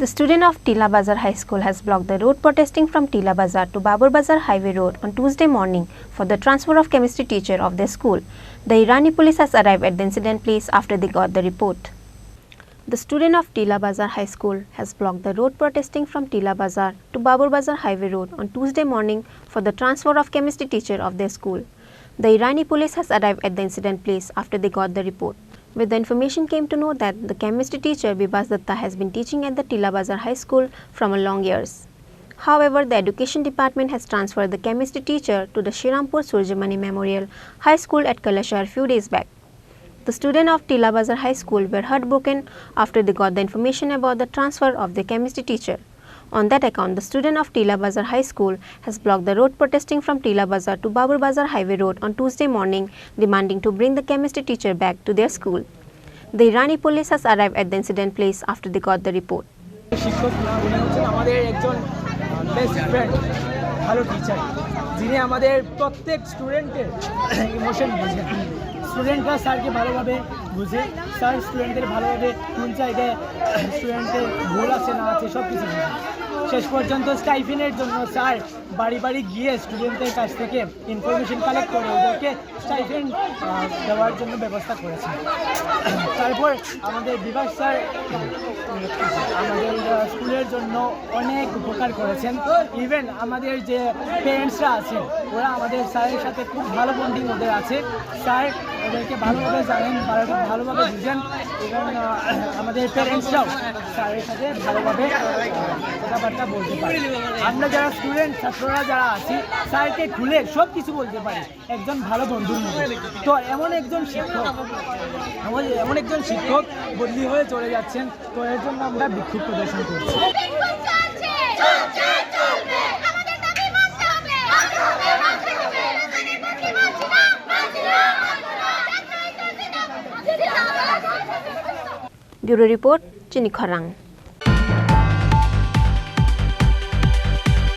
The student of Tila Bazar High School has blocked the road protesting from Tila Bazar to Babur Bazar Highway Road on Tuesday morning for the transfer of chemistry teacher of their school. The Irani police has arrived at the incident place after they got the report. The student of Tila Bazar High School has blocked the road protesting from Tila Bazar to Babur Bazar Highway Road on Tuesday morning for the transfer of chemistry teacher of their school. The Irani police has arrived at the incident place after they got the report. With the information came to know that the chemistry teacher Bibas Datta has been teaching at the Tila Bazar High School from a long years. However, the education department has transferred the chemistry teacher to the Shirampur Surjamani Memorial High School at Kalashar few days back. The students of Tila Bazar High School were heartbroken after they got the information about the transfer of the chemistry teacher. On that account, the student of Tila Bazar High School has blocked the road protesting from Tila Bazar to Babur Bazar Highway Road on Tuesday morning, demanding to bring the chemistry teacher back to their school. The Irani police has arrived at the incident place after they got the report. স্টুডেন্টরা স্যারকে ভালোভাবে বুঝে sir স্টুডেন্টদের ভালোভাবে কোন জায়গায় স্টুডেন্টের ভুল আছে না আছে সব কিছু বুঝে শেষ পর্যন্ত স্টাইফেনের জন্য স্যার বাড়ি বাড়ি গিয়ে স্টুডেন্টদের কাছ থেকে ইনফরমেশন কালেক্ট করে ওদেরকে স্টাইফেন দেওয়ার জন্য ব্যবস্থা করেছেন। তারপর আমাদের বিভাগ স্যার আমাদের স্কুলের জন্য অনেক উপকার করেছেন। ইভেন আমাদের যে পেরেন্টসরা আছেন ওরা আমাদের স্যারের সাথে খুব ভালো বন্ডিং ওদের আছে। স্যার ওদেরকে ভালোভাবে জানেন, ভালোভাবে বুঝেন। ইভেন আমাদের প্যারেন্টসরাও স্যারের সাথে ভালোভাবে কথাবার্তা বলতে পারে। আমরা যারা স্টুডেন্ট ছাত্ররা যারা আছি স্যারকে খুলে সব কিছু বলতে পারি একজন ভালো বন্ধুর মতো। তো এমন একজন শিক্ষক বদলি হয়ে চলে যাচ্ছেন, তো এর জন্য আমরা বিক্ষোভ প্রদর্শন করছি। Bureau Report, Chini Khorang.